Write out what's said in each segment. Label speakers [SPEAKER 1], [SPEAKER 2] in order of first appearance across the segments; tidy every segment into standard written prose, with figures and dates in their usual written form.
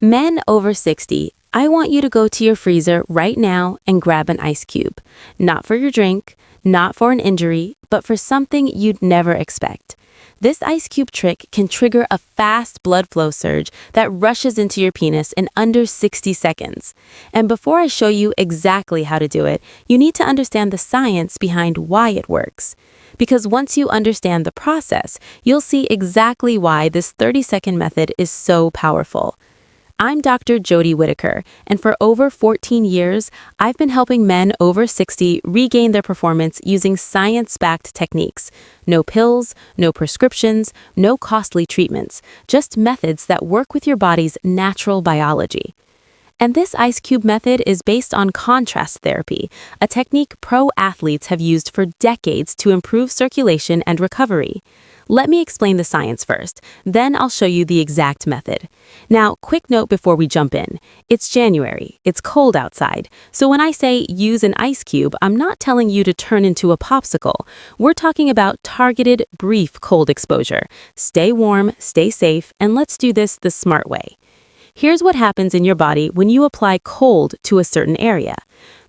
[SPEAKER 1] Men over 60, I want you to go to your freezer right now and grab an ice cube. Not for your drink, not for an injury, but for something you'd never expect. This ice cube trick can trigger a fast blood flow surge that rushes into your penis in under 60 seconds. And before I show you exactly how to do it, you need to understand the science behind why it works. Because once you understand the process, you'll see exactly why this 30-second method is so powerful. I'm Dr. Jodie Whittaker, and for over 14 years, I've been helping men over 60 regain their performance using science-backed techniques. No pills, no prescriptions, no costly treatments, just methods that work with your body's natural biology. And this ice cube method is based on contrast therapy, a technique pro athletes have used for decades to improve circulation and recovery. Let me explain the science first, then I'll show you the exact method. Now, quick note before we jump in. It's January, it's cold outside, so when I say use an ice cube, I'm not telling you to turn into a popsicle. We're talking about targeted, brief cold exposure. Stay warm, stay safe, and let's do this the smart way. Here's what happens in your body when you apply cold to a certain area.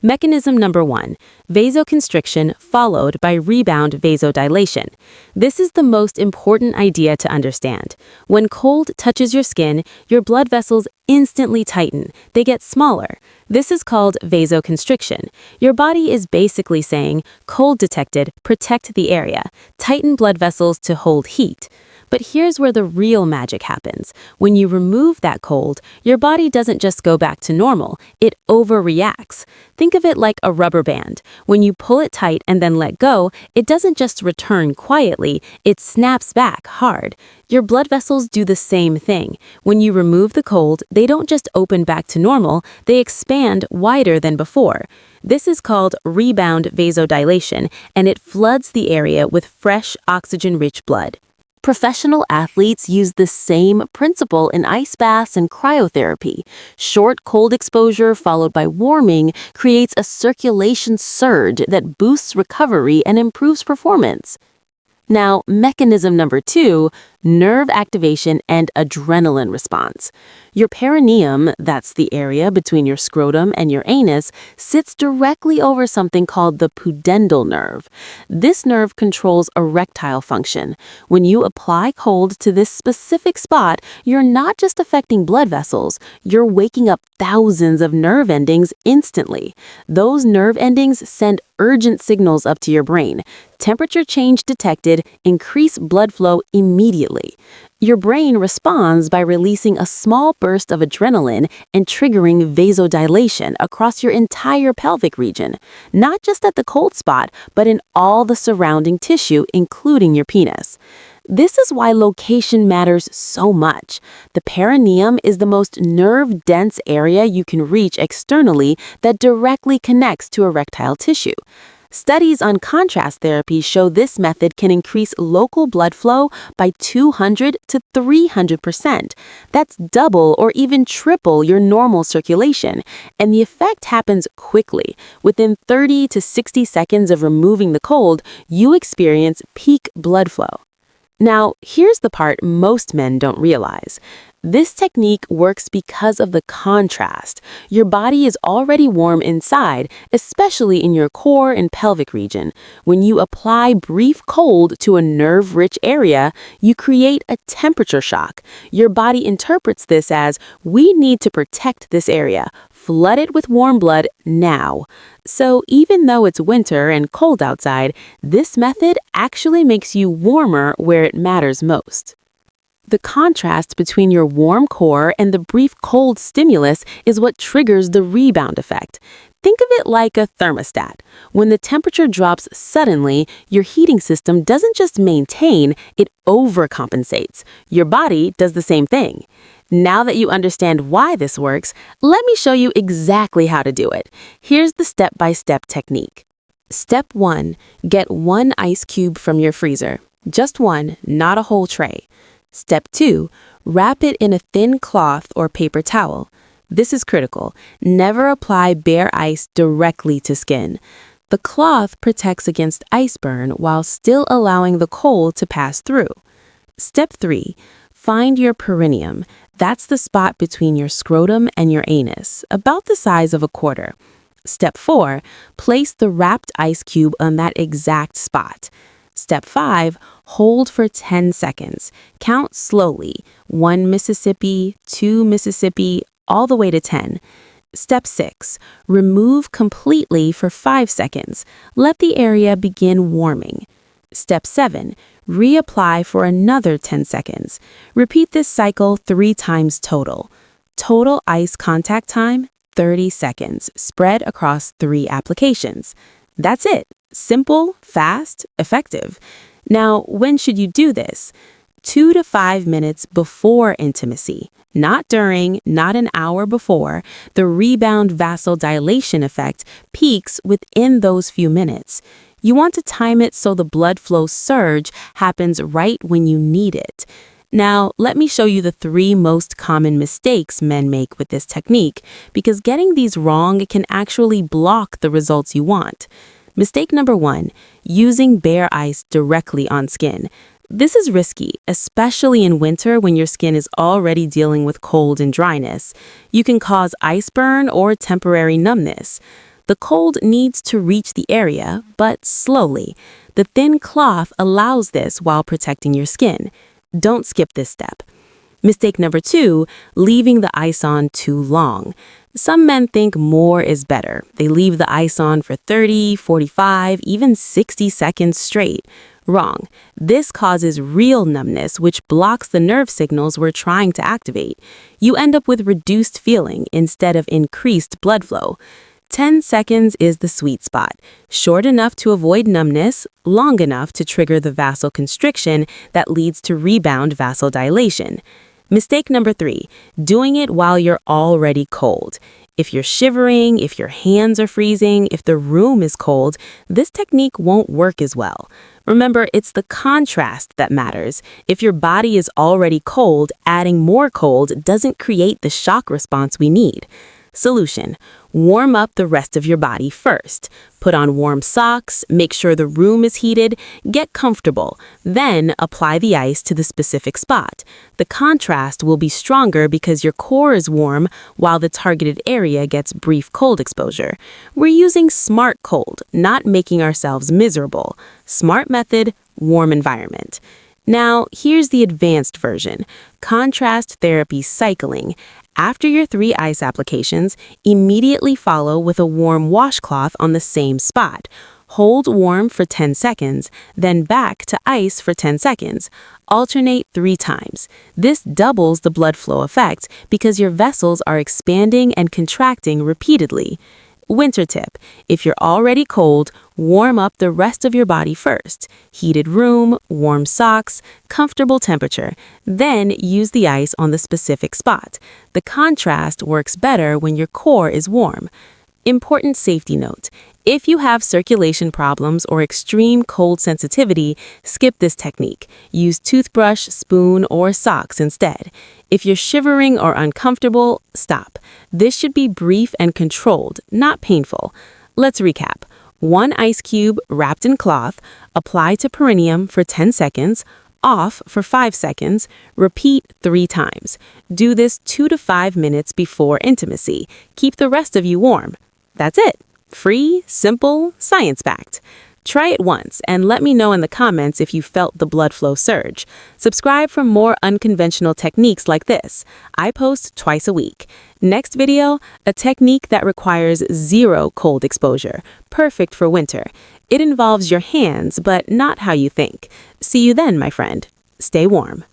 [SPEAKER 1] Mechanism number 1, vasoconstriction followed by rebound vasodilation. This is the most important idea to understand. When cold touches your skin, your blood vessels instantly tighten. They get smaller. This is called vasoconstriction. Your body is basically saying, cold detected, protect the area. Tighten blood vessels to hold heat. But here's where the real magic happens. When you remove that cold, your body doesn't just go back to normal, it overreacts. Think of it like a rubber band. When you pull it tight and then let go, it doesn't just return quietly, it snaps back hard. Your blood vessels do the same thing. When you remove the cold, they don't just open back to normal, they expand wider than before. This is called rebound vasodilation, and it floods the area with fresh, oxygen-rich blood.
[SPEAKER 2] Professional athletes use the same principle in ice baths and cryotherapy. Short cold exposure followed by warming creates a circulation surge that boosts recovery and improves performance. Now, mechanism number 2, nerve activation and adrenaline response. Your perineum, that's the area between your scrotum and your anus, sits directly over something called the pudendal nerve. This nerve controls erectile function. When you apply cold to this specific spot, you're not just affecting blood vessels, you're waking up thousands of nerve endings instantly. Those nerve endings send urgent signals up to your brain. Temperature change detected, increase blood flow immediately. Your brain responds by releasing a small burst of adrenaline and triggering vasodilation across your entire pelvic region, not just at the cold spot, but in all the surrounding tissue, including your penis. This is why location matters so much. The perineum is the most nerve-dense area you can reach externally that directly connects to erectile tissue. Studies on contrast therapy show this method can increase local blood flow by 200 to 300%. That's double or even triple your normal circulation, and the effect happens quickly. Within 30 to 60 seconds of removing the cold, you experience peak blood flow. Now, here's the part most men don't realize. This technique works because of the contrast. Your body is already warm inside, especially in your core and pelvic region. When you apply brief cold to a nerve-rich area, you create a temperature shock. Your body interprets this as, we need to protect this area. Flood it with warm blood now. So even though it's winter and cold outside, this method actually makes you warmer where it matters most. The contrast between your warm core and the brief cold stimulus is what triggers the rebound effect. Think of it like a thermostat. When the temperature drops suddenly, your heating system doesn't just maintain, it overcompensates. Your body does the same thing. Now that you understand why this works, let me show you exactly how to do it. Here's the step-by-step technique. Step 1. Get 1 ice cube from your freezer. Just 1, not a whole tray. Step 2. Wrap it in a thin cloth or paper towel. This is critical. Never apply bare ice directly to skin. The cloth protects against ice burn while still allowing the cold to pass through. Step 3.
[SPEAKER 1] Find your perineum. That's the spot between your scrotum and your anus, about the size of a quarter. Step 4, place the wrapped ice cube on that exact spot. Step 5, hold for 10 seconds. Count slowly, 1 Mississippi, 2 Mississippi, all the way to 10. Step 6, remove completely for 5 seconds. Let the area begin warming. Step 7, reapply for another 10 seconds. Repeat this cycle 3 times total. Total ice contact time, 30 seconds, spread across 3 applications. That's it. Simple, fast, effective. Now, when should you do this? 2 to 5 minutes before intimacy. Not during, not an hour before. The rebound vasodilation effect peaks within those few minutes. You want to time it so the blood flow surge happens right when you need it. Now, let me show you the 3 most common mistakes men make with this technique, because getting these wrong can actually block the results you want. Mistake number 1, using bare ice directly on skin. This is risky, especially in winter when your skin is already dealing with cold and dryness. You can cause ice burn or temporary numbness. The cold needs to reach the area, but slowly. The thin cloth allows this while protecting your skin. Don't skip this step. Mistake number 2, leaving the ice on too long. Some men think more is better. They leave the ice on for 30, 45, even 60 seconds straight. Wrong. This causes real numbness, which blocks the nerve signals we're trying to activate. You end up with reduced feeling instead of increased blood flow. 10 seconds is the sweet spot, short enough to avoid numbness, long enough to trigger the vasoconstriction that leads to rebound vasodilation. Mistake number 3, doing it while you're already cold. If you're shivering, if your hands are freezing, if the room is cold, this technique won't work as well. Remember, it's the contrast that matters. If your body is already cold, adding more cold doesn't create the shock response we need. Solution: warm up the rest of your body first. Put on warm socks, make sure the room is heated, get comfortable. Then apply the ice to the specific spot. The contrast will be stronger because your core is warm while the targeted area gets brief cold exposure. We're using smart cold, not making ourselves miserable. Smart method, warm environment. Now, here's the advanced version: contrast therapy cycling. After your 3 ice applications, immediately follow with a warm washcloth on the same spot. Hold warm for 10 seconds, then back to ice for 10 seconds. Alternate 3 times. This doubles the blood flow effect because your vessels are expanding and contracting repeatedly. Winter tip: if you're already cold, warm up the rest of your body first. Heated room, warm socks, comfortable temperature. Then use the ice on the specific spot. The contrast works better when your core is warm. Important safety note: if you have circulation problems or extreme cold sensitivity, skip this technique. Use toothbrush, spoon, or socks instead. If you're shivering or uncomfortable, stop. This should be brief and controlled, not painful. Let's recap. 1 ice cube wrapped in cloth, apply to perineum for 10 seconds, off for 5 seconds, repeat 3 times. Do this 2 to 5 minutes before intimacy. Keep the rest of you warm. That's it. Free, simple, science-backed. Try it once and let me know in the comments if you felt the blood flow surge. Subscribe for more unconventional techniques like this. I post twice a week. Next video, a technique that requires 0 cold exposure, perfect for winter. It involves your hands, but not how you think. See you then, my friend. Stay warm.